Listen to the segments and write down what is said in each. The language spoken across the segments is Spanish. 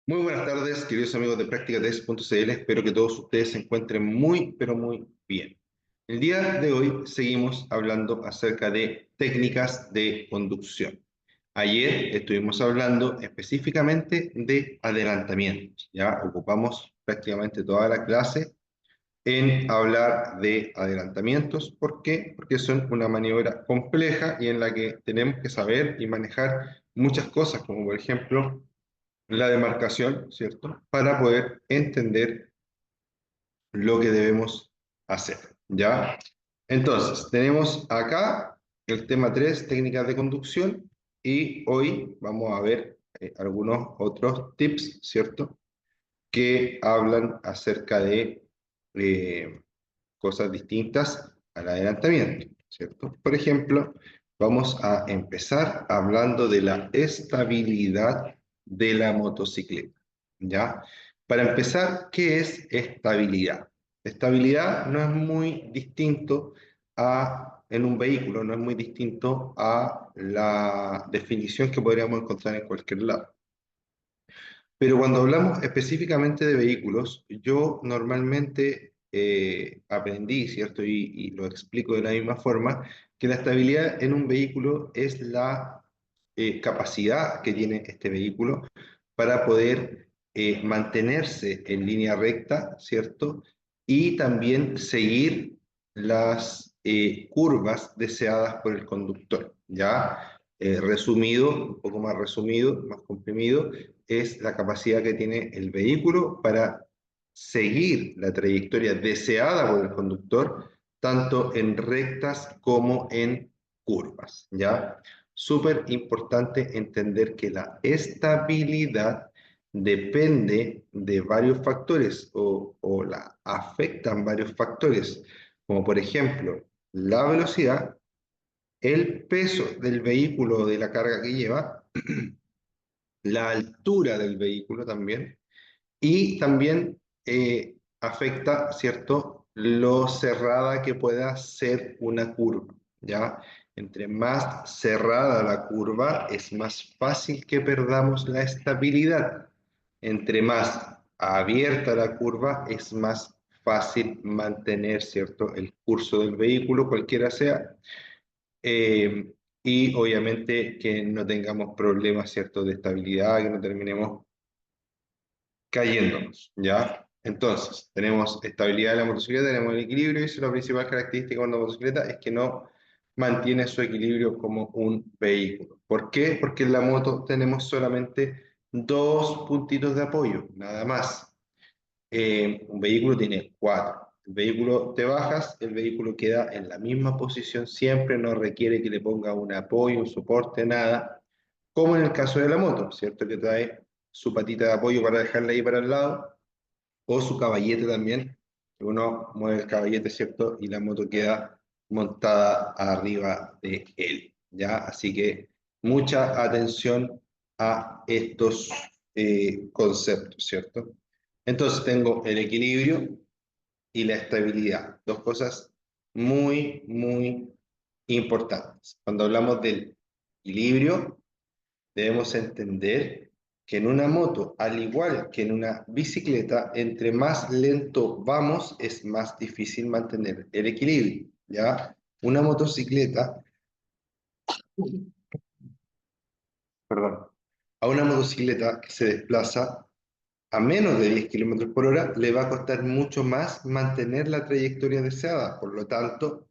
Muy buenas tardes, queridos amigos de Práctica3.cl. Espero que todos ustedes se encuentren muy, pero muy bien. El día de hoy seguimos hablando acerca de técnicas de conducción. Ayer estuvimos hablando específicamente de adelantamientos. Ya ocupamos prácticamente toda la clase en hablar de adelantamientos. ¿Por qué? Porque son una maniobra compleja y en la que tenemos que saber y manejar muchas cosas, como por ejemplo la demarcación, ¿cierto? Para poder entender lo que debemos hacer, ¿ya? Entonces, tenemos acá el tema 3, técnicas de conducción, y hoy vamos a ver algunos otros tips, ¿cierto? Que hablan acerca de eh, cosas distintas al adelantamiento, ¿cierto? Por ejemplo, vamos a empezar hablando de la estabilidad de la motocicleta, ¿ya? Para empezar, ¿qué es estabilidad? Estabilidad no es muy distinto en un vehículo, no es muy distinto a la definición que podríamos encontrar en cualquier lado. Pero cuando hablamos específicamente de vehículos, yo normalmente aprendí, ¿cierto? Y lo explico de la misma forma, que la estabilidad en un vehículo es la capacidad que tiene este vehículo para poder mantenerse en línea recta, ¿cierto? Y también seguir las curvas deseadas por el conductor, ¿ya? Resumido, un poco más resumido, más comprimido, es la capacidad que tiene el vehículo para seguir la trayectoria deseada por el conductor, tanto en rectas como en curvas, ¿ya? Súper importante entender que la estabilidad depende de varios factores o la afectan varios factores, como por ejemplo la velocidad, el peso del vehículo o de la carga que lleva, la altura del vehículo también, y también afecta, ¿cierto?, lo cerrada que pueda ser una curva, ¿ya? Entre más cerrada la curva, es más fácil que perdamos la estabilidad. Entre más abierta la curva, es más fácil mantener, ¿cierto?, el curso del vehículo, cualquiera sea, y obviamente que no tengamos problemas, ¿cierto?, de estabilidad, que no terminemos cayéndonos, ¿ya? Entonces, tenemos estabilidad de la motocicleta, tenemos el equilibrio, y eso, la principal característica de una motocicleta es que no mantiene su equilibrio como un vehículo. ¿Por qué? Porque en la moto tenemos solamente dos puntitos de apoyo, nada más. Un vehículo tiene cuatro. El vehículo te bajas, el vehículo queda en la misma posición siempre, no requiere que le ponga un apoyo, un soporte, nada, como en el caso de la moto, ¿cierto? Que trae su patita de apoyo para dejarla ahí para el lado, o su caballete también, que uno mueve el caballete, ¿cierto? Y la moto queda montada arriba de él, ¿ya? Así que mucha atención a estos conceptos, ¿cierto? Entonces tengo el equilibrio y la estabilidad, dos cosas muy, muy importantes. Cuando hablamos del equilibrio, debemos entender que en una moto, al igual que en una bicicleta, entre más lento vamos, es más difícil mantener el equilibrio, ¿ya? Una motocicleta, perdón, a una motocicleta que se desplaza a menos de 10 kilómetros por hora, le va a costar mucho más mantener la trayectoria deseada, por lo tanto,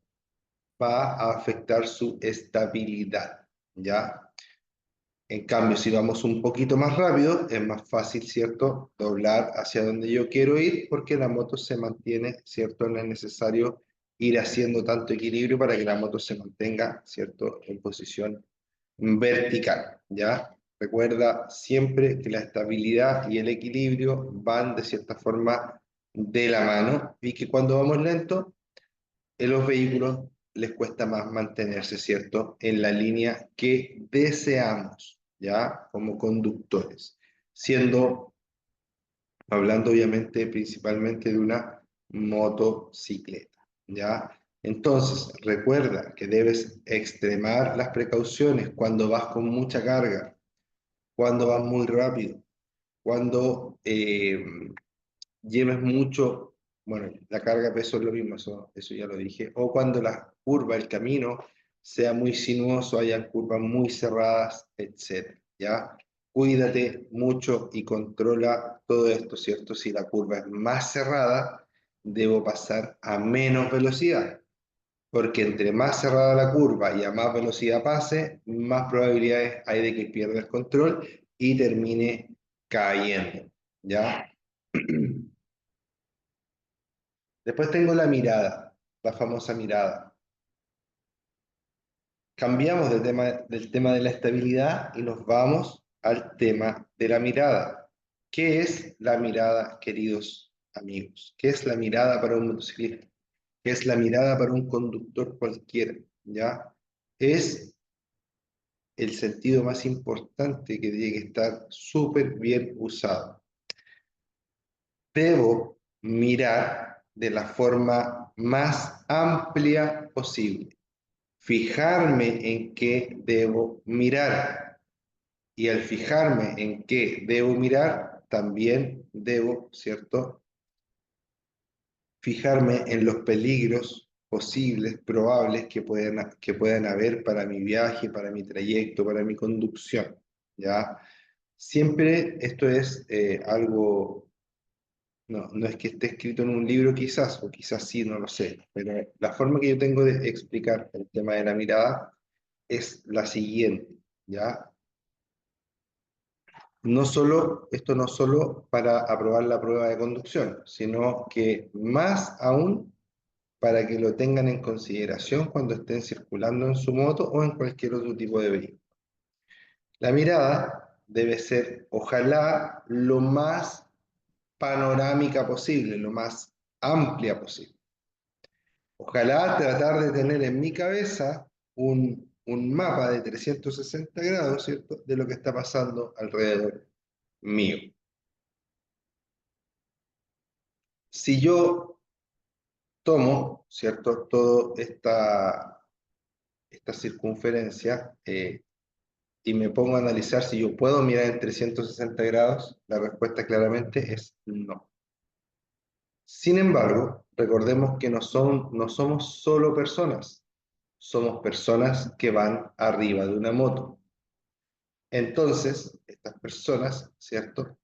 va a afectar su estabilidad, ¿ya? En cambio, si vamos un poquito más rápido, es más fácil, ¿cierto?, doblar hacia donde yo quiero ir, porque la moto se mantiene, ¿cierto? No es necesario ir haciendo tanto equilibrio para que la moto se mantenga, ¿cierto?, en posición vertical, ¿ya? Recuerda siempre que la estabilidad y el equilibrio van de cierta forma de la mano, y que cuando vamos lento, en los vehículos les cuesta más mantenerse, ¿cierto?, en la línea que deseamos, ¿ya? Como conductores, siendo, hablando obviamente principalmente de una motocicleta, ¿ya? Entonces, recuerda que debes extremar las precauciones cuando vas con mucha carga, cuando vas muy rápido, cuando lleves mucho, bueno, la carga de peso es lo mismo, eso ya lo dije, o cuando la curva, el camino, sea muy sinuoso, haya curvas muy cerradas, etc. ¿Ya? Cuídate mucho y controla todo esto, ¿cierto? Si la curva es más cerrada, debo pasar a menos velocidad, porque entre más cerrada la curva y a más velocidad pase, más probabilidades hay de que pierda el control y termine cayendo, ¿ya? Después tengo la mirada, la famosa mirada. Cambiamos del tema de la estabilidad y nos vamos al tema de la mirada. ¿Qué es la mirada, queridos amigos? ¿Qué es la mirada para un motociclista? ¿Qué es la mirada para un conductor cualquiera? ¿Ya? Es el sentido más importante que tiene que estar súper bien usado. Debo mirar de la forma más amplia posible, fijarme en qué debo mirar. Y al fijarme en qué debo mirar, también debo, ¿cierto?, fijarme en los peligros posibles, probables que puedan haber para mi viaje, para mi trayecto, para mi conducción, ¿ya? Siempre esto es algo, no es que esté escrito en un libro quizás, o quizás sí, no lo sé, pero la forma que yo tengo de explicar el tema de la mirada es la siguiente, ¿ya? Esto no solo para aprobar la prueba de conducción, sino que más aún para que lo tengan en consideración cuando estén circulando en su moto o en cualquier otro tipo de vehículo. La mirada debe ser, ojalá, lo más panorámica posible, lo más amplia posible. Ojalá tratar de tener en mi cabeza un mapa de 360 grados, ¿cierto?, de lo que está pasando alrededor mío. Si yo tomo, ¿cierto?, toda esta circunferencia y me pongo a analizar si yo puedo mirar en 360 grados, la respuesta claramente es no. Sin embargo, recordemos que no somos solo personas, somos personas que van arriba de una moto. Entonces, estas personas, ¿cierto?,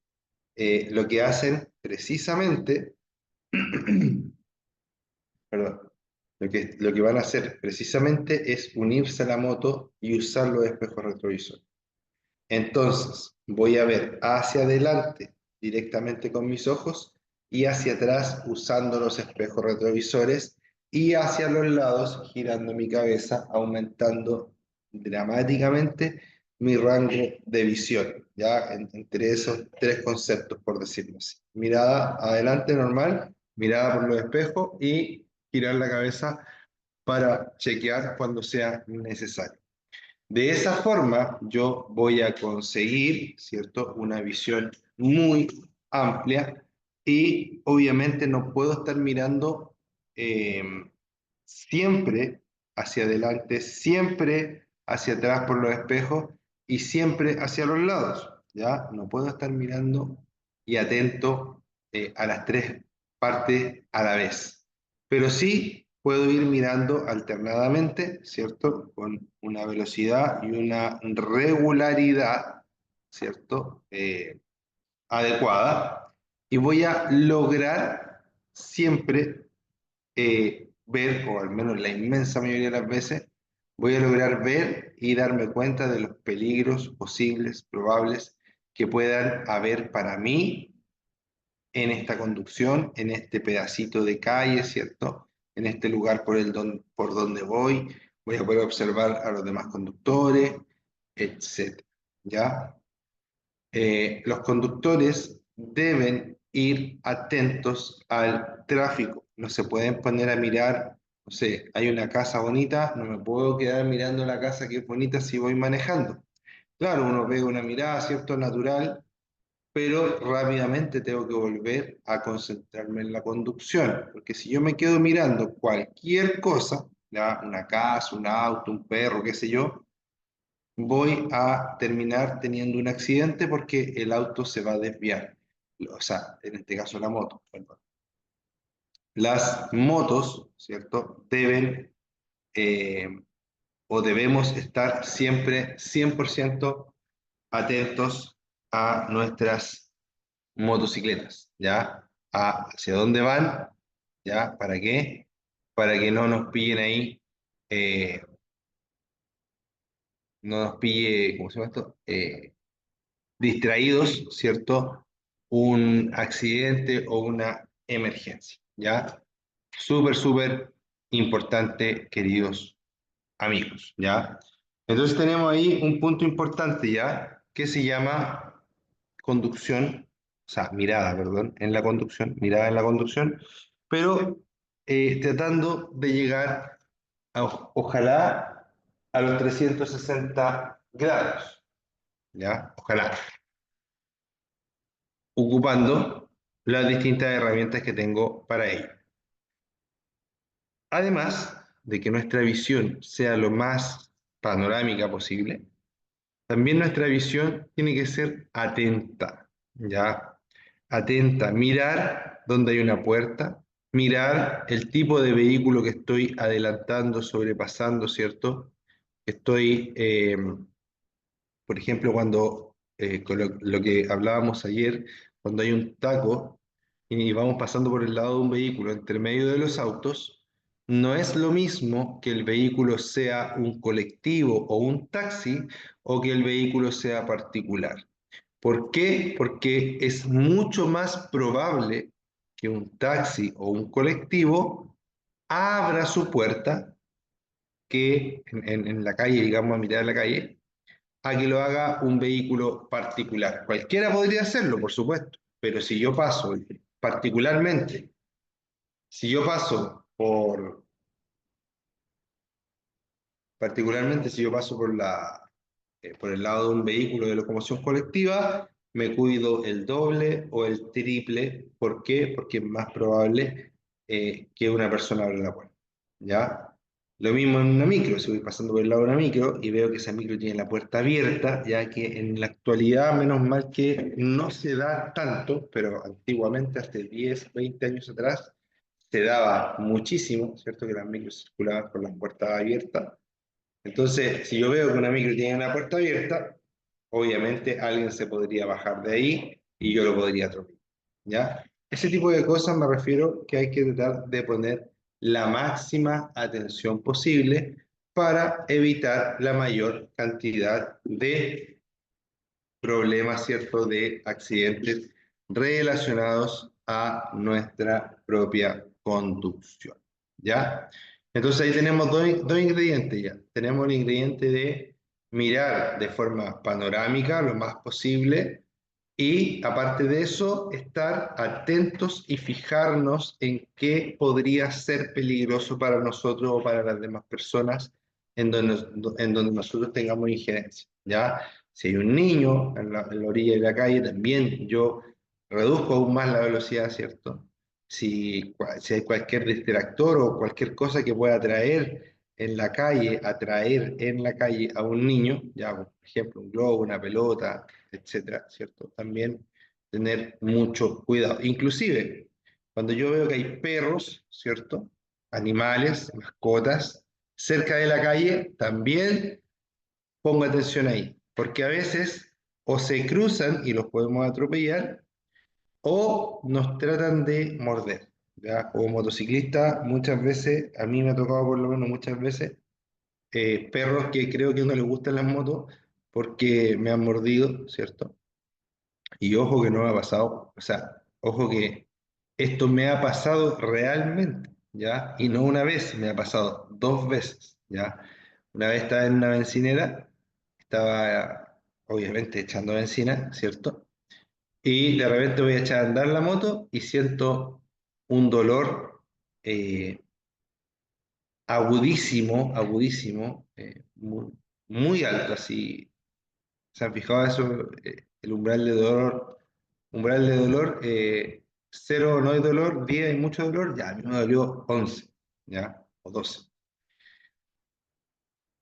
lo que hacen precisamente, perdón, lo que van a hacer precisamente es unirse a la moto y usar los espejos retrovisores. Entonces, voy a ver hacia adelante directamente con mis ojos y hacia atrás usando los espejos retrovisores y hacia los lados girando mi cabeza, aumentando dramáticamente mi rango de visión, ya entre esos tres conceptos, por decirlo así. Mirada adelante normal, mirada por los espejos y girar la cabeza para chequear cuando sea necesario. De esa forma, yo voy a conseguir, ¿cierto?, una visión muy amplia y obviamente no puedo estar mirando eh, siempre hacia adelante, siempre hacia atrás por los espejos y siempre hacia los lados, ¿ya? No puedo estar mirando y atento a las tres partes a la vez, pero sí puedo ir mirando alternadamente, ¿cierto? Con una velocidad y una regularidad, ¿cierto? Adecuada, y voy a lograr siempre ver, o al menos la inmensa mayoría de las veces, voy a lograr ver y darme cuenta de los peligros posibles, probables, que puedan haber para mí en esta conducción, en este pedacito de calle, ¿cierto? En este lugar por donde voy a poder observar a los demás conductores, etc. ¿Ya? Los conductores deben ir atentos al tráfico. No se pueden poner a mirar, no sé, hay una casa bonita, no me puedo quedar mirando la casa que es bonita si voy manejando. Claro, uno pega una mirada, ¿cierto?, natural, pero rápidamente tengo que volver a concentrarme en la conducción, porque si yo me quedo mirando cualquier cosa, ¿ya?, una casa, un auto, un perro, qué sé yo, voy a terminar teniendo un accidente porque el auto se va a desviar. O sea, en este caso la moto, perdón. Las motos, ¿cierto? Deben eh, o debemos estar siempre 100% atentos a nuestras motocicletas, ¿ya? Hacia dónde van, ¿ya? ¿Para qué? Para que no nos pillen ahí, eh, no nos pille, ¿cómo se llama esto? Distraídos, ¿cierto? Un accidente o una emergencia, ¿ya? Súper, súper importante, queridos amigos, ¿ya? Entonces tenemos ahí un punto importante, ¿ya? Que se llama conducción, o sea, mirada, perdón, en la conducción, mirada en la conducción, pero tratando de llegar, ojalá, a los 360 grados, ¿ya? Ojalá, ocupando las distintas herramientas que tengo para ello. Además de que nuestra visión sea lo más panorámica posible, también nuestra visión tiene que ser atenta, ¿ya? Atenta, mirar dónde hay una puerta, mirar el tipo de vehículo que estoy adelantando, sobrepasando, ¿cierto? Estoy, por ejemplo, cuando, con lo que hablábamos ayer, cuando hay un taco y vamos pasando por el lado de un vehículo entre medio de los autos, no es lo mismo que el vehículo sea un colectivo o un taxi o que el vehículo sea particular. ¿Por qué? Porque es mucho más probable que un taxi o un colectivo abra su puerta que en la calle, digamos, a mitad de la calle, a que lo haga un vehículo particular. Cualquiera podría hacerlo, por supuesto, pero si yo paso, particularmente, si yo paso particularmente si yo paso por el lado de un vehículo de locomoción colectiva, me cuido el doble o el triple. ¿Por qué? Porque es más probable que una persona abra la puerta. ¿Ya? Lo mismo en una micro, si voy pasando por el lado de una micro y veo que esa micro tiene la puerta abierta, ya que en la actualidad, menos mal que no se da tanto, pero antiguamente, hace 10, 20 años atrás, se daba muchísimo, ¿cierto? Que las micros circulaban con las puertas abiertas. Entonces, si yo veo que una micro tiene una puerta abierta, obviamente alguien se podría bajar de ahí y yo lo podría atropellar, ¿ya? Ese tipo de cosas me refiero que hay que tratar de poner la máxima atención posible para evitar la mayor cantidad de problemas, ¿cierto?, de accidentes relacionados a nuestra propia conducción, ¿ya? Entonces ahí tenemos dos ingredientes ya. Tenemos el ingrediente de mirar de forma panorámica lo más posible y aparte de eso, estar atentos y fijarnos en qué podría ser peligroso para nosotros o para las demás personas en donde nosotros tengamos injerencia, ¿ya? Si hay un niño en la orilla de la calle, también yo reduzco aún más la velocidad, ¿cierto? Si hay cualquier distractor o cualquier cosa que pueda atraer en la calle, atraer en la calle a un niño, ya por ejemplo un globo, una pelota, etcétera, ¿cierto? También tener mucho cuidado. Inclusive, cuando yo veo que hay perros, ¿cierto? Animales, mascotas, cerca de la calle, también pongo atención ahí, porque a veces o se cruzan y los podemos atropellar, o nos tratan de morder, ¿ya? Como motociclista, muchas veces, a mí me ha tocado por lo menos muchas veces, perros que creo que no les gustan las motos porque me han mordido, ¿cierto? Y ojo que no me ha pasado, o sea, ojo que esto me ha pasado realmente, ¿ya? Y no una vez, me ha pasado dos veces, ¿ya? Una vez estaba en una bencinera, estaba obviamente echando benzina, ¿cierto? Y de repente voy a echar a andar la moto y siento un dolor eh, agudísimo, agudísimo, muy alto, así. ¿Se han fijado eso? El umbral de dolor, cero no hay dolor, 10 hay mucho dolor, ya, a mí me dolió 11, ¿ya? O 12.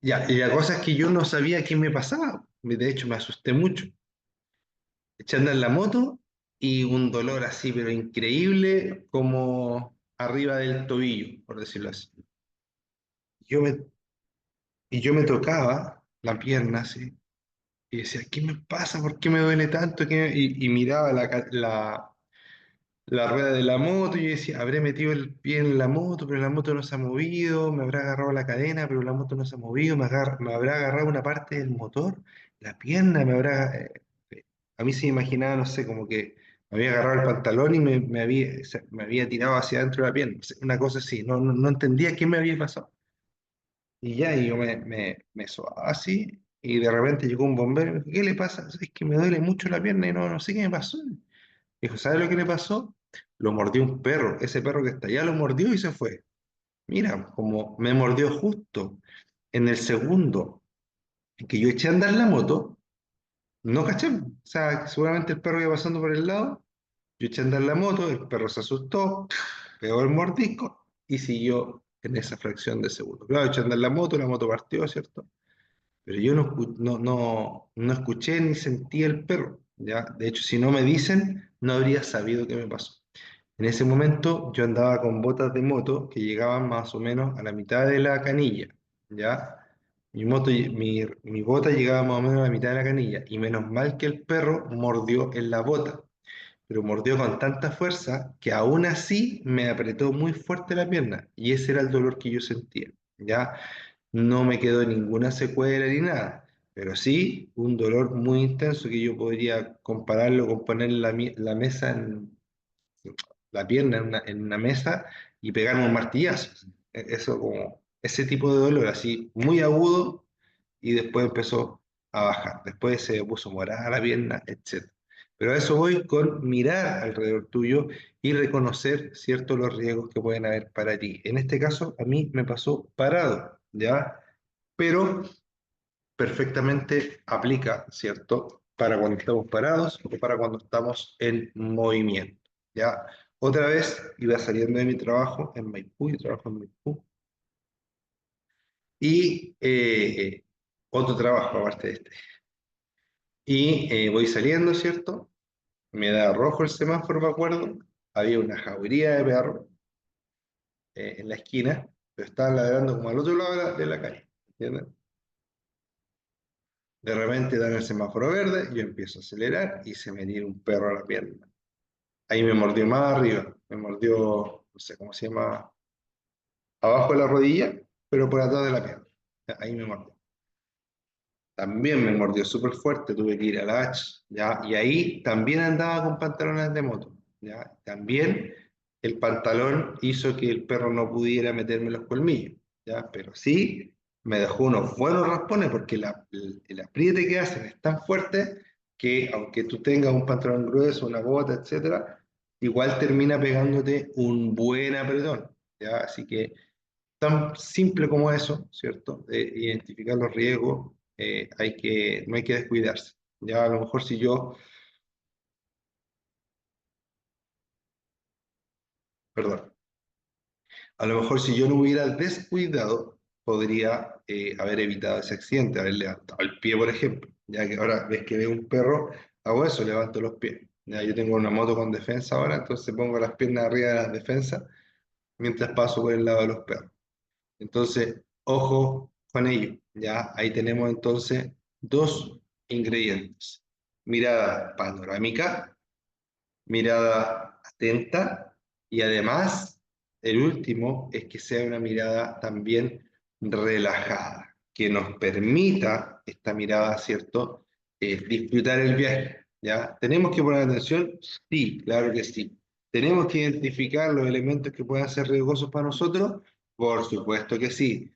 Ya, y la cosa es que yo no sabía qué me pasaba. De hecho, me asusté mucho. Eché a andar la moto y un dolor así, pero increíble, como arriba del tobillo, por decirlo así. Yo me, y yo me tocaba la pierna así, y decía, ¿qué me pasa? ¿Por qué me duele tanto? Y miraba la rueda de la moto y yo decía, habré metido el pie en la moto, pero la moto no se ha movido, me habrá agarrado la cadena, pero la moto no se ha movido, me habrá agarrado una parte del motor, la pierna, a mí se me imaginaba, no sé, como que me había agarrado el pantalón y me había tirado hacia adentro de la pierna, una cosa así, no entendía qué me había pasado. Y ya, y yo me sobaba así, y de repente llegó un bombero y me dijo, ¿qué le pasa? Es que me duele mucho la pierna y no sé qué me pasó. Dijo, ¿sabe lo que le pasó? Lo mordió un perro. Ese perro que está allá lo mordió y se fue. Mira, como me mordió justo en el segundo en que yo eché a andar la moto, no caché. O sea, seguramente el perro iba pasando por el lado, yo eché a andar la moto, el perro se asustó, pegó el mordisco y siguió en esa fracción de segundo. Claro, eché a andar la moto partió, ¿cierto? Pero yo no escuché ni sentí el perro, ¿ya? De hecho, si no me dicen, no habría sabido qué me pasó. En ese momento yo andaba con botas de moto que llegaban más o menos a la mitad de la canilla, ¿ya? Mi bota llegaba más o menos a la mitad de la canilla y menos mal que el perro mordió en la bota, pero mordió con tanta fuerza que aún así me apretó muy fuerte la pierna y ese era el dolor que yo sentía, ¿ya? No me quedó ninguna secuela ni nada, pero sí un dolor muy intenso que yo podría compararlo con poner la mesa la pierna en una mesa y pegarme un martillazo. Eso como, ese tipo de dolor así muy agudo y después empezó a bajar. Después se puso morada la pierna, etc. Pero a eso voy con mirar alrededor tuyo y reconocer, ¿cierto?, los riesgos que pueden haber para ti. En este caso, a mí me pasó parado, ¿ya? Pero perfectamente aplica, ¿cierto? Para cuando estamos parados o para cuando estamos en movimiento, ¿ya? Otra vez iba saliendo de mi trabajo en Maipú, yo trabajo en Maipú, y otro trabajo aparte de este. Y voy saliendo, ¿cierto? Me da rojo el semáforo, me acuerdo. Había una jauría de perros en la esquina, pero estaban ladrando como al otro lado de la calle, ¿entiendes? De repente dan el semáforo verde, yo empiezo a acelerar y se me tira un perro a la pierna. Ahí me mordió más arriba, me mordió, no sé cómo se llama, abajo de la rodilla, pero por atrás de la pierna. Ahí me mordió. También me mordió súper fuerte, tuve que ir a la H, ¿ya? Y ahí también andaba con pantalones de moto, ¿ya? También el pantalón hizo que el perro no pudiera meterme los colmillos, ¿ya? Pero sí me dejó unos buenos raspones porque el apriete que hacen es tan fuerte que aunque tú tengas un pantalón grueso, una bota, etcétera, igual termina pegándote un buen apretón, ¿ya? Así que tan simple como eso, ¿cierto? De identificar los riesgos, no hay que descuidarse. Ya a lo mejor si yo, perdón, a lo mejor si yo no hubiera descuidado, podría haber evitado ese accidente, haber levantado el pie, por ejemplo. Ya que ahora ves que veo un perro, hago eso, levanto los pies. Ya yo tengo una moto con defensa ahora, entonces pongo las piernas arriba de las defensas mientras paso por el lado de los perros. Entonces, ojo con ello. Ya ahí tenemos entonces dos ingredientes. Mirada panorámica, mirada atenta y además el último es que sea una mirada también relajada, que nos permita esta mirada, ¿cierto? Disfrutar el viaje, ¿ya? ¿Tenemos que poner atención? Sí, claro que sí. ¿Tenemos que identificar los elementos que puedan ser riesgosos para nosotros? Por supuesto que sí.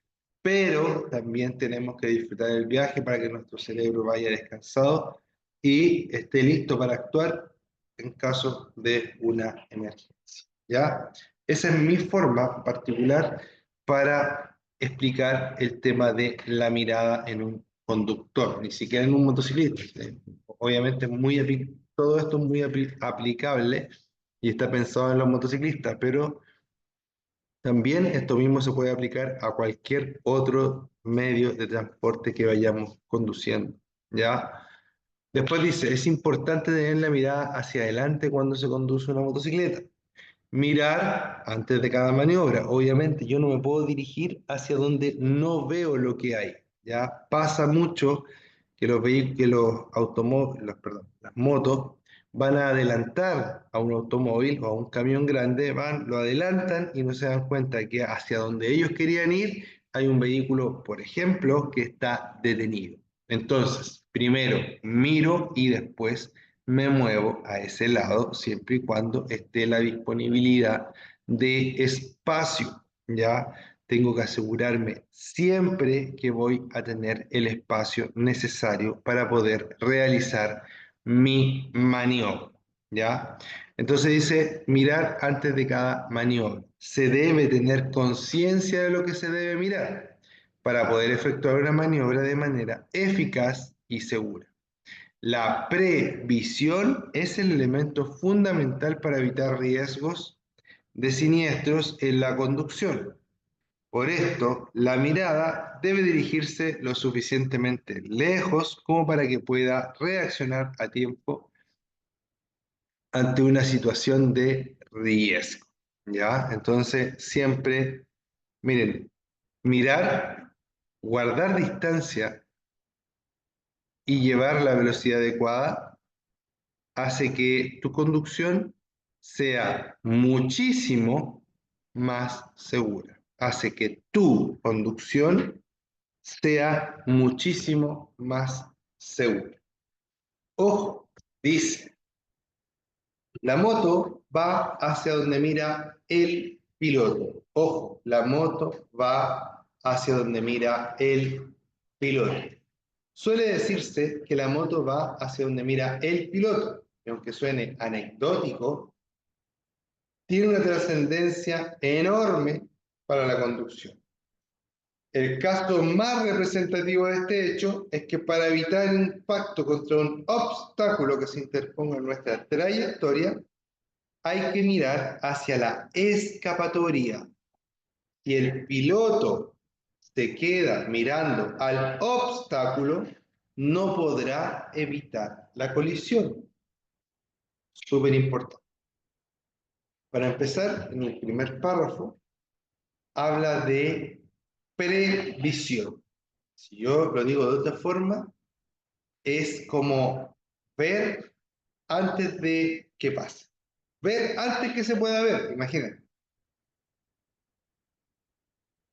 Pero también tenemos que disfrutar el viaje para que nuestro cerebro vaya descansado y esté listo para actuar en caso de una emergencia. ¿Ya? Esa es mi forma particular para explicar el tema de la mirada en un conductor, ni siquiera en un motociclista. Obviamente todo esto es muy aplicable y está pensado en los motociclistas, pero también esto mismo se puede aplicar a cualquier otro medio de transporte que vayamos conduciendo, ¿ya? Después dice, es importante tener la mirada hacia adelante cuando se conduce una motocicleta. Mirar antes de cada maniobra. Obviamente yo no me puedo dirigir hacia donde no veo lo que hay. Ya pasa mucho que los vehículos, automóviles, perdón, las motos van a adelantar a un automóvil o a un camión grande, van, lo adelantan y no se dan cuenta que hacia donde ellos querían ir hay un vehículo, por ejemplo, que está detenido. Entonces, primero miro y después me muevo a ese lado siempre y cuando esté la disponibilidad de espacio, ¿ya? Tengo que asegurarme siempre que voy a tener el espacio necesario para poder realizar mi maniobra, ¿ya? Entonces dice, mirar antes de cada maniobra. Se debe tener conciencia de lo que se debe mirar para poder efectuar una maniobra de manera eficaz y segura. La previsión es el elemento fundamental para evitar riesgos de siniestros en la conducción. Por esto, la mirada debe dirigirse lo suficientemente lejos como para que pueda reaccionar a tiempo ante una situación de riesgo. ¿Ya? Entonces, siempre, miren, mirar, guardar distancia y llevar la velocidad adecuada hace que tu conducción sea muchísimo más segura. Hace que tu conducción sea muchísimo más segura. Ojo, dice, la moto va hacia donde mira el piloto. Ojo, la moto va hacia donde mira el piloto. Suele decirse que la moto va hacia donde mira el piloto, y aunque suene anecdótico, tiene una trascendencia enorme para la conducción. El caso más representativo de este hecho es que para evitar el impacto contra un obstáculo que se interponga en nuestra trayectoria, hay que mirar hacia la escapatoria. Si el piloto se queda mirando al obstáculo, no podrá evitar la colisión. Súper importante. Para empezar, en el primer párrafo, habla de previsión. Si yo lo digo de otra forma, es como ver antes de que pase. Ver antes que se pueda ver, imagínate.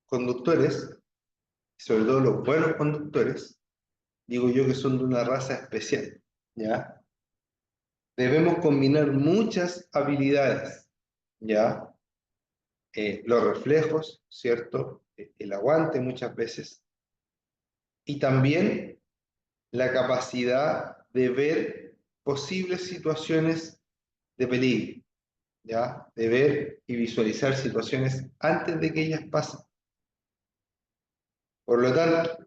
Conductores, sobre todo los buenos conductores, digo yo que son de una raza especial, ¿ya? Debemos combinar muchas habilidades, ¿ya? Los reflejos, ¿cierto? El aguante muchas veces, y también la capacidad de ver posibles situaciones de peligro, ¿ya? De ver y visualizar situaciones antes de que ellas pasen. Por lo tanto,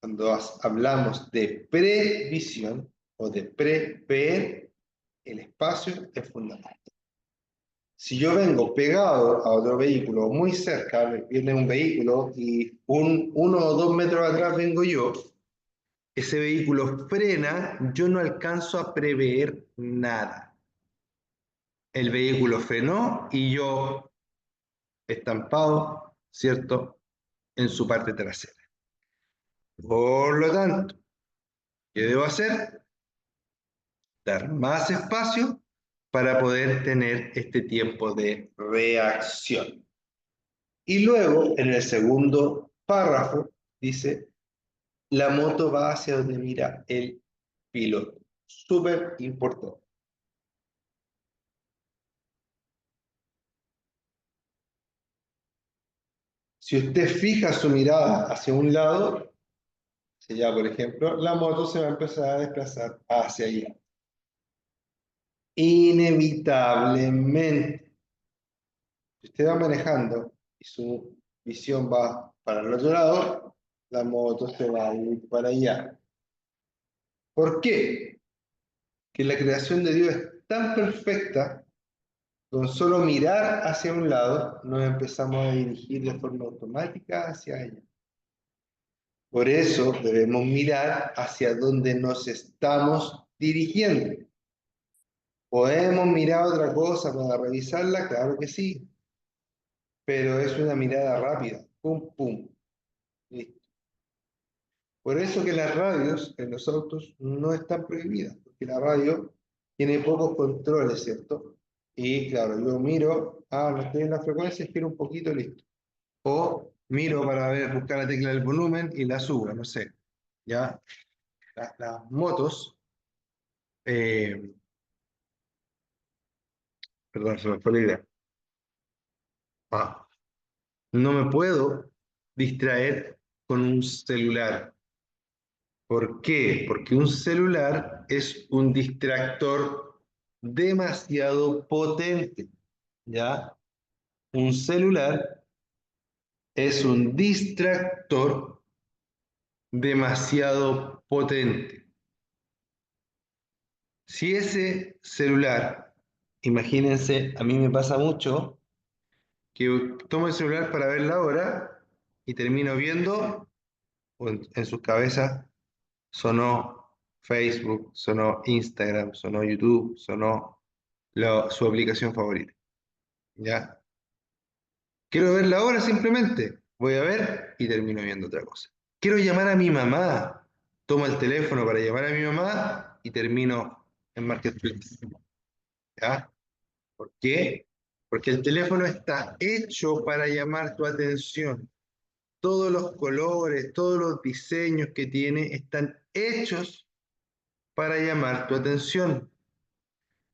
cuando hablamos de previsión o de prever, el espacio es fundamental. Si yo vengo pegado a otro vehículo muy cerca, viene un vehículo y 1 o 2 metros atrás vengo yo, ese vehículo frena, yo no alcanzo a prever nada. El vehículo frenó y yo estampado, ¿cierto?, en su parte trasera. Por lo tanto, ¿qué debo hacer? Dar más espacio para poder tener este tiempo de reacción. Y luego, en el segundo párrafo, dice, la moto va hacia donde mira el piloto. Súper importante. Si usted fija su mirada hacia un lado, si ya, por ejemplo, la moto se va a empezar a desplazar hacia allá. Inevitablemente, si usted va manejando y su visión va para el otro lado, la moto se va a ir para allá. ¿Por qué? Que la creación de Dios es tan perfecta, con solo mirar hacia un lado, nos empezamos a dirigir de forma automática hacia ella. Por eso debemos mirar hacia dónde nos estamos dirigiendo. ¿Podemos mirar otra cosa para revisarla? Claro que sí, pero es una mirada rápida. Pum, pum. Listo. Por eso que las radios en los autos no están prohibidas, porque la radio tiene pocos controles, ¿cierto? Y claro, yo miro, no estoy en la frecuencia, giro un poquito, listo. O miro para ver, buscar la tecla del volumen y la subo, no sé. Ya, las motos, eh, perdón, se me fue la idea. Ah, no me puedo distraer con un celular. ¿Por qué? Porque un celular es un distractor demasiado potente, ¿ya? Un celular es un distractor demasiado potente. Si ese celular, imagínense, a mí me pasa mucho que tomo el celular para ver la hora y termino viendo, o en sus cabezas sonó Facebook, sonó Instagram, sonó YouTube, sonó su aplicación favorita. ¿Ya? Quiero ver la hora simplemente. Voy a ver y termino viendo otra cosa. Quiero llamar a mi mamá. Tomo el teléfono para llamar a mi mamá y termino en Marketplace. ¿Ya? ¿Por qué? Porque el teléfono está hecho para llamar tu atención. Todos los colores, todos los diseños que tiene están hechos para llamar tu atención.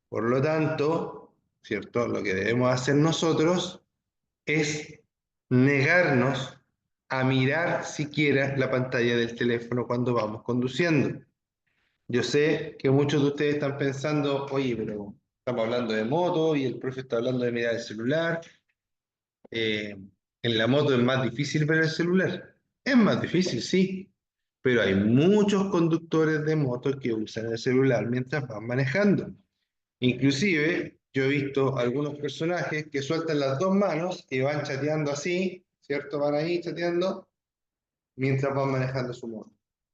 Por lo tanto, ¿cierto? Lo que debemos hacer nosotros es negarnos a mirar siquiera la pantalla del teléfono cuando vamos conduciendo. Yo sé que muchos de ustedes están pensando, oye, pero estamos hablando de moto y el profe está hablando de mirar el celular. Eh, en la moto es más difícil ver el celular. Es más difícil, sí, pero hay muchos conductores de moto que usan el celular mientras van manejando. Inclusive, yo he visto algunos personajes que sueltan las dos manos y van chateando así, ¿cierto? Van ahí chateando mientras van manejando su moto,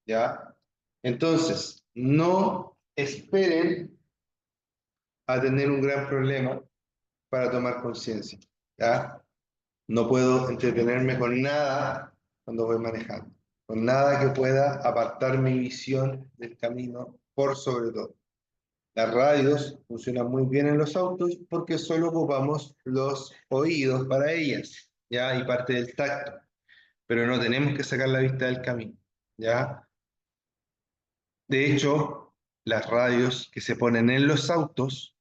¿ya? Entonces, no esperen a tener un gran problema para tomar conciencia, ¿ya? No puedo entretenerme con nada cuando voy manejando, con nada que pueda apartar mi visión del camino por sobre todo. Las radios funcionan muy bien en los autos porque solo ocupamos los oídos para ellas, ¿ya? Y parte del tacto, pero no tenemos que sacar la vista del camino, ¿ya? De hecho, las radios que se ponen en los autos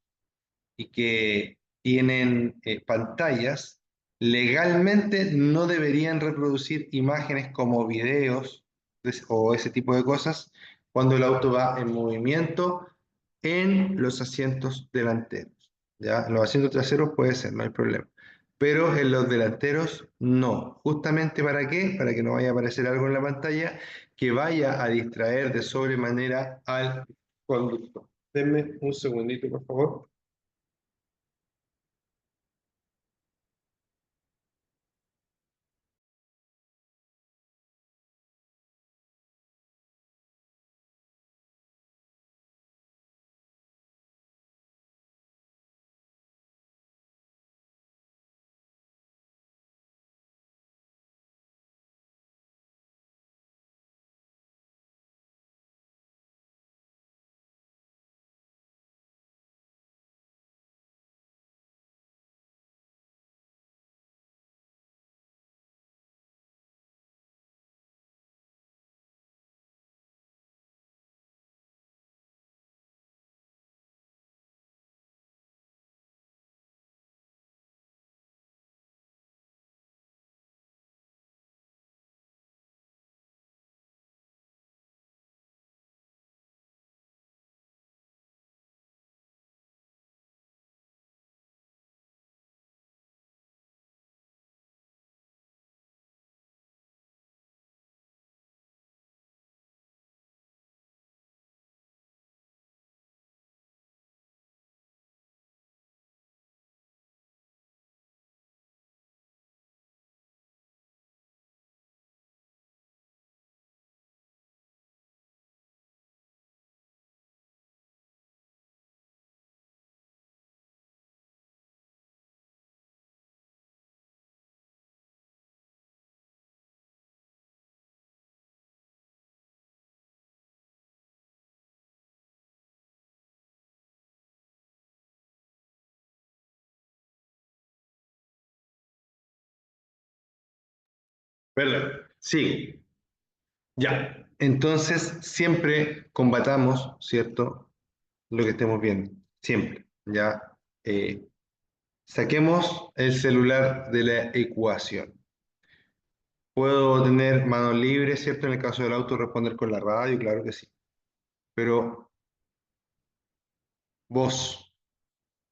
y que tienen pantallas, legalmente no deberían reproducir imágenes como videos o ese tipo de cosas cuando el auto va en movimiento en los asientos delanteros. ¿Ya? En los asientos traseros puede ser, no hay problema. Pero en los delanteros no. ¿Justamente para qué? Para que no vaya a aparecer algo en la pantalla que vaya a distraer de sobremanera al conductor. Denme un segundito, por favor. ¿Verdad? Sí, ya. Entonces, siempre combatamos, ¿cierto? Lo que estemos viendo. Siempre, ¿ya? Eh, Saquemos el celular de la ecuación. Puedo tener manos libres, ¿cierto? En el caso del auto, responder con la radio, claro que sí. Pero voz,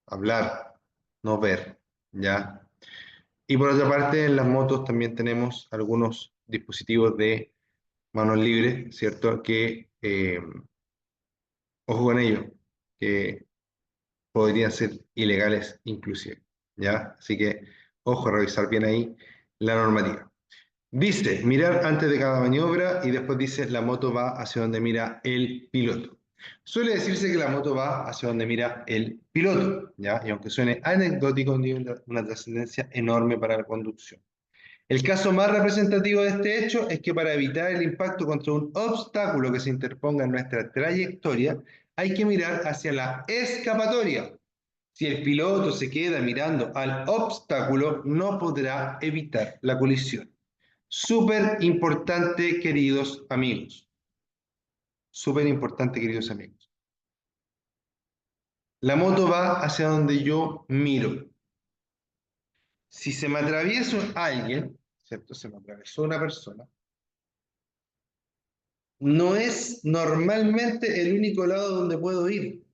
hablar, no ver, ¿ya? Y por otra parte, en las motos también tenemos algunos dispositivos de manos libres, ¿cierto? Que, ojo con ello, que podrían ser ilegales inclusive, ¿ya? Así que, ojo a revisar bien ahí la normativa. Dice, mirar antes de cada maniobra y después dice, la moto va hacia donde mira el piloto. Suele decirse que la moto va hacia donde mira el piloto, ¿ya? Y aunque suene anecdótico, tiene una trascendencia enorme para la conducción. El caso más representativo de este hecho es que para evitar el impacto contra un obstáculo que se interponga en nuestra trayectoria, hay que mirar hacia la escapatoria. Si el piloto se queda mirando al obstáculo, no podrá evitar la colisión. Súper importante, queridos amigos. Súper importante, queridos amigos. La moto va hacia donde yo miro. Si se me atraviesa alguien, ¿cierto? Se me atravesó una persona, no es normalmente el único lado donde puedo ir.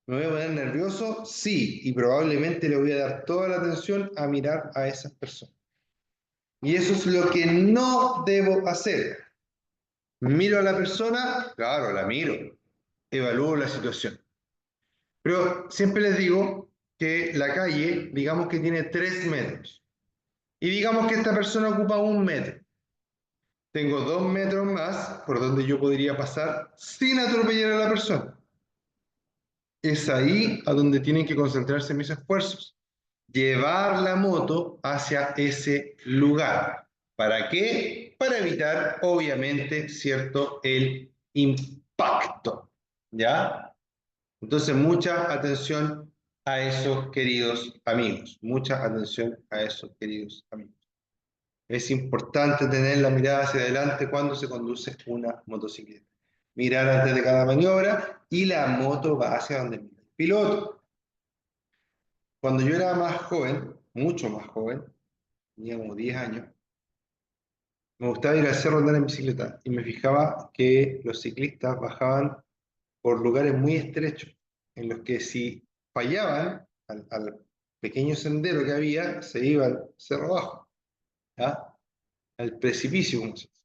¿Me voy a poner nervioso? Sí, y probablemente le voy a dar toda la atención a mirar a esas personas. Y eso es lo que no debo hacer. Miro a la persona, claro, la miro, evalúo la situación. Pero siempre les digo que la calle, digamos que tiene 3 metros. Y digamos que esta persona ocupa 1 metro. Tengo 2 metros más por donde yo podría pasar sin atropellar a la persona. Es ahí a donde tienen que concentrarse mis esfuerzos. Llevar la moto hacia ese lugar. ¿Para qué? Para evitar, obviamente, ¿cierto? El impacto. ¿Ya? Entonces, mucha atención a esos queridos amigos. Mucha atención a esos queridos amigos. Es importante tener la mirada hacia adelante cuando se conduce una motocicleta. Mirar antes de cada maniobra y la moto va hacia donde mira el piloto. Cuando yo era más joven, mucho más joven, tenía como 10 años, me gustaba ir al cerro a andar en bicicleta y me fijaba que los ciclistas bajaban por lugares muy estrechos, en los que si fallaban al pequeño sendero que había, se iban cerro abajo, ¿ya? Al precipicio, como se dice.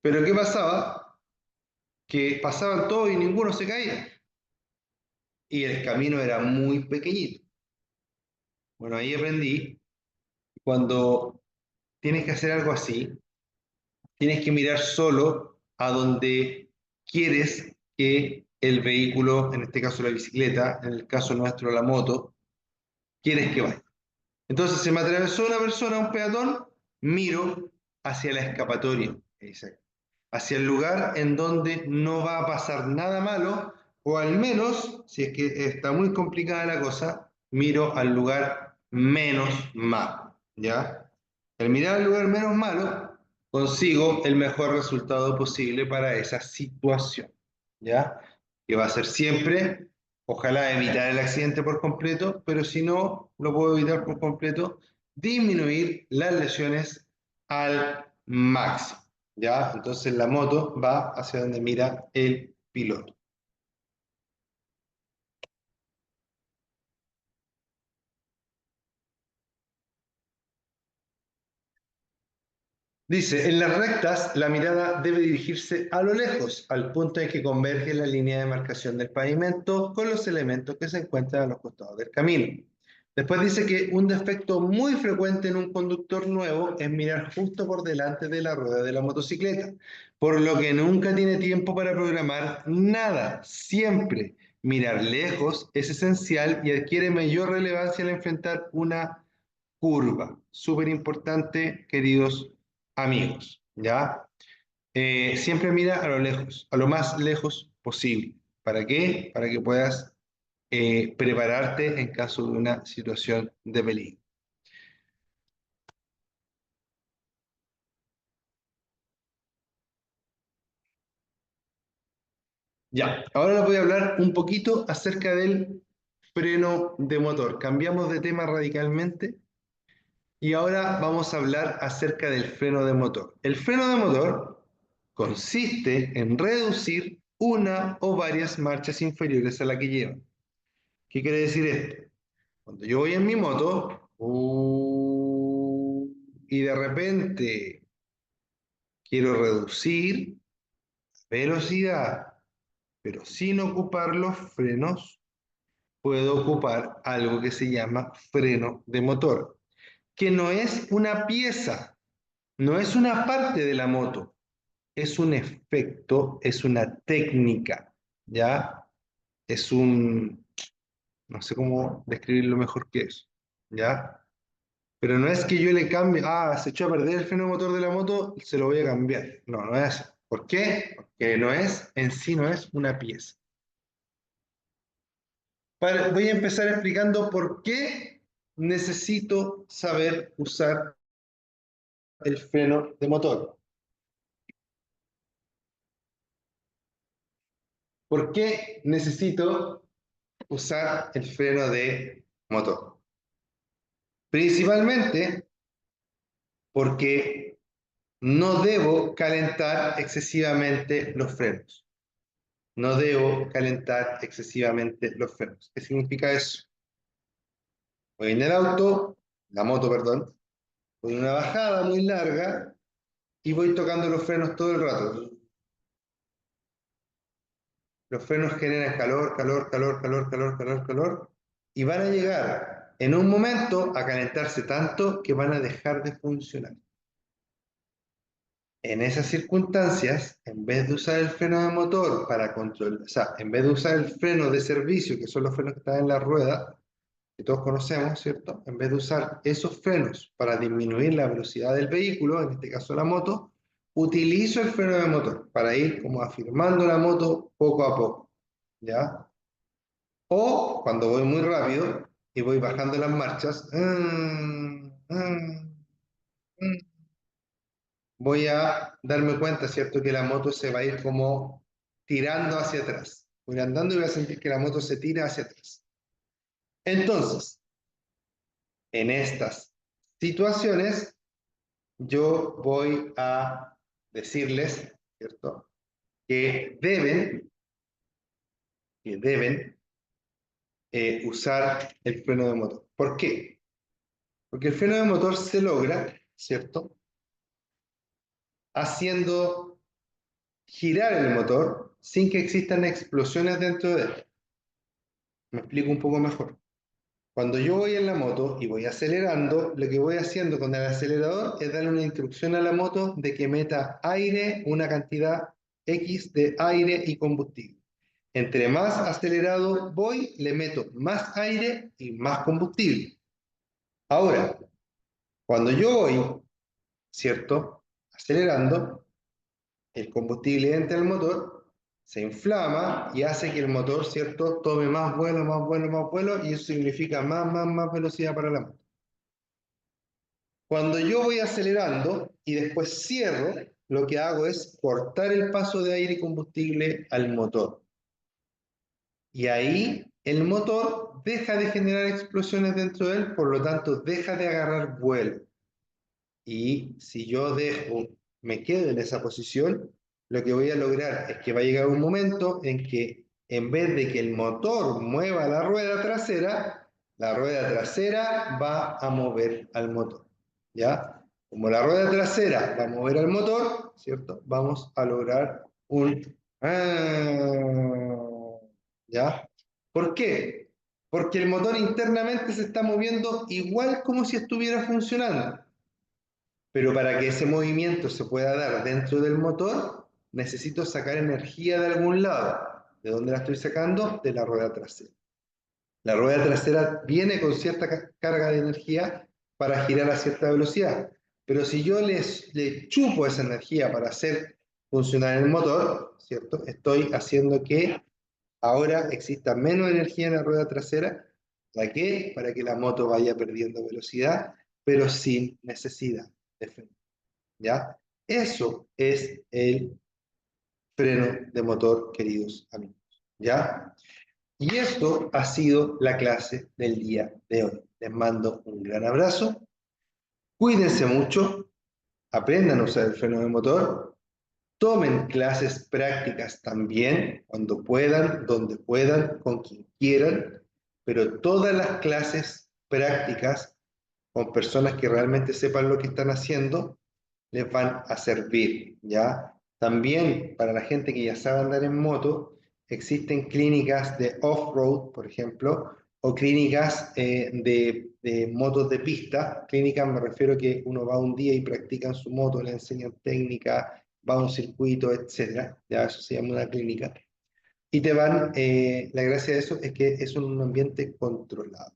Pero ¿qué pasaba? Que pasaban todos y ninguno se caía. Y el camino era muy pequeñito. Bueno, ahí aprendí, cuando tienes que hacer algo así, tienes que mirar solo a donde quieres que el vehículo, en este caso la bicicleta, en el caso nuestro la moto, quieres que vaya. Entonces se me atravesó una persona, un peatón, miro hacia la escapatoria, hacia el lugar en donde no va a pasar nada malo, o al menos, si es que está muy complicada la cosa, miro al lugar menos malo, ¿ya? Al mirar al lugar menos malo, consigo el mejor resultado posible para esa situación, ¿ya? Que va a ser siempre, ojalá evitar el accidente por completo, pero si no lo puedo evitar por completo, disminuir las lesiones al máximo, ¿ya? Entonces la moto va hacia donde mira el piloto. Dice, en las rectas la mirada debe dirigirse a lo lejos, al punto en que converge la línea de marcación del pavimento con los elementos que se encuentran a los costados del camino. Después dice que un defecto muy frecuente en un conductor nuevo es mirar justo por delante de la rueda de la motocicleta, por lo que nunca tiene tiempo para programar nada. Siempre mirar lejos es esencial y adquiere mayor relevancia al enfrentar una curva. Súper importante, queridos amigos, ¿ya? Siempre mira a lo lejos, a lo más lejos posible. ¿Para qué? Para que puedas prepararte en caso de una situación de peligro. Ya, ahora les voy a hablar un poquito acerca del freno de motor. Cambiamos de tema radicalmente y ahora vamos a hablar acerca del freno de motor. El freno de motor consiste en reducir una o varias marchas inferiores a la que lleva. ¿Qué quiere decir esto? Cuando yo voy en mi moto y de repente quiero reducir velocidad, pero sin ocupar los frenos, puedo ocupar algo que se llama freno de motor, que no es una pieza, no es una parte de la moto, es un efecto, es una técnica, ¿ya? Es un, no sé cómo describirlo mejor que eso, ¿ya? Pero no es que yo le cambie, se echó a perder el freno de motor de la moto, se lo voy a cambiar. No, no es eso. ¿Por qué? Porque no es, en sí no es una pieza. Voy a empezar explicando por qué necesito saber usar el freno de motor. ¿Por qué necesito usar el freno de motor? Principalmente porque no debo calentar excesivamente los frenos. No debo calentar excesivamente los frenos. ¿Qué significa eso? Voy en el auto, la moto, perdón, voy en una bajada muy larga y voy tocando los frenos todo el rato. Los frenos generan calor, calor, calor, calor, calor, calor, calor, y van a llegar en un momento a calentarse tanto que van a dejar de funcionar. En esas circunstancias, en vez de usar el freno de motor para controlar, o sea, en vez de usar el freno de servicio, que son los frenos que están en la rueda, que todos conocemos, ¿cierto? En vez de usar esos frenos para disminuir la velocidad del vehículo, en este caso la moto, utilizo el freno de motor para ir como afirmando la moto poco a poco, ¿ya? O cuando voy muy rápido y voy bajando las marchas, voy a darme cuenta, ¿cierto? Que la moto se va a ir como tirando hacia atrás. Voy andando y voy a sentir que la moto se tira hacia atrás. Entonces, en estas situaciones, yo voy a decirles, ¿cierto? Que deben usar el freno de motor. ¿Por qué? Porque el freno de motor se logra, ¿cierto? Haciendo girar el motor sin que existan explosiones dentro de él. Me explico un poco mejor. Cuando yo voy en la moto y voy acelerando, lo que voy haciendo con el acelerador es darle una instrucción a la moto de que meta aire, una cantidad X de aire y combustible. Entre más acelerado voy, le meto más aire y más combustible. Ahora, cuando yo voy, ¿cierto? Acelerando, el combustible entra al motor, se inflama y hace que el motor, ¿cierto?, tome más vuelo, más vuelo, más vuelo, y eso significa más velocidad para la moto. Cuando yo voy acelerando y después cierro, lo que hago es cortar el paso de aire y combustible al motor. Y ahí el motor deja de generar explosiones dentro de él, por lo tanto deja de agarrar vuelo. Y si yo me quedo en esa posición, lo que voy a lograr es que va a llegar un momento en que en vez de que el motor mueva la rueda trasera va a mover al motor, ¿ya? Como la rueda trasera va a mover al motor, ¿cierto? Vamos a lograr un... ¿Ya? ¿Por qué? Porque el motor internamente se está moviendo igual como si estuviera funcionando. Pero para que ese movimiento se pueda dar dentro del motor, necesito sacar energía de algún lado. ¿De dónde la estoy sacando? De la rueda trasera. La rueda trasera viene con cierta carga de energía para girar a cierta velocidad. Pero si yo le chupo esa energía para hacer funcionar el motor, ¿cierto? Estoy haciendo que ahora exista menos energía en la rueda trasera. ¿Para qué? Para que la moto vaya perdiendo velocidad, pero sin necesidad de freno. ¿Ya? Eso es el freno de motor, queridos amigos. ¿Ya? Y esto ha sido la clase del día de hoy. Les mando un gran abrazo. Cuídense mucho. Aprendan a usar el freno de motor. Tomen clases prácticas también, cuando puedan, donde puedan, con quien quieran, pero todas las clases prácticas con personas que realmente sepan lo que están haciendo, les van a servir, ¿ya? También para la gente que ya sabe andar en moto, existen clínicas de off-road, por ejemplo, o clínicas de motos de pista. Clínicas me refiero a que uno va un día y practica en su moto, le enseñan técnica, va a un circuito, etcétera. Ya eso se llama una clínica. Y te van, la gracia de eso es que es un ambiente controlado.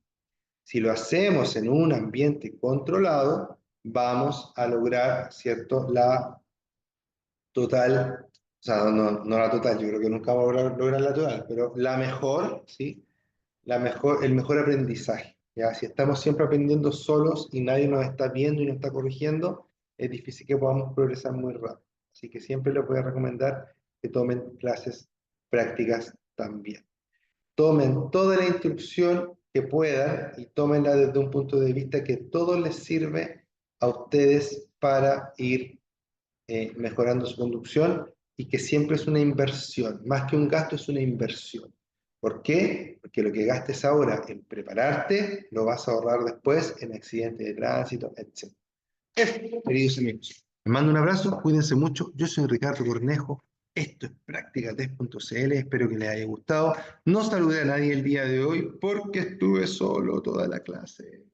Si lo hacemos en un ambiente controlado, vamos a lograr, ¿cierto?, la total, o sea, no la total, yo creo que nunca vamos a lograr la total, pero la mejor, ¿sí? El mejor aprendizaje, ¿ya? Si estamos siempre aprendiendo solos y nadie nos está viendo y nos está corrigiendo, es difícil que podamos progresar muy rápido. Así que siempre les voy a recomendar que tomen clases prácticas también. Tomen toda la instrucción que puedan y tómenla desde un punto de vista que todo les sirve a ustedes para ir mejorando su conducción y que siempre es una inversión, más que un gasto es una inversión. ¿Por qué? Porque lo que gastes ahora en prepararte, lo vas a ahorrar después en accidentes de tránsito, etc. Eso, queridos amigos. Les mando un abrazo, cuídense mucho. Yo soy Ricardo Cornejo. Esto es Practicatest.cl. Espero que les haya gustado. No saludé a nadie el día de hoy porque estuve solo toda la clase.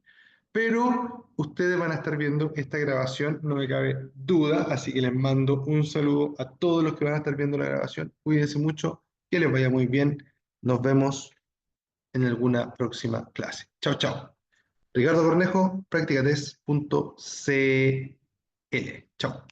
Pero ustedes van a estar viendo esta grabación, no me cabe duda, así que les mando un saludo a todos los que van a estar viendo la grabación. Cuídense mucho, que les vaya muy bien. Nos vemos en alguna próxima clase. Chao, chao. Ricardo Cornejo, practicatest.cl. Chao.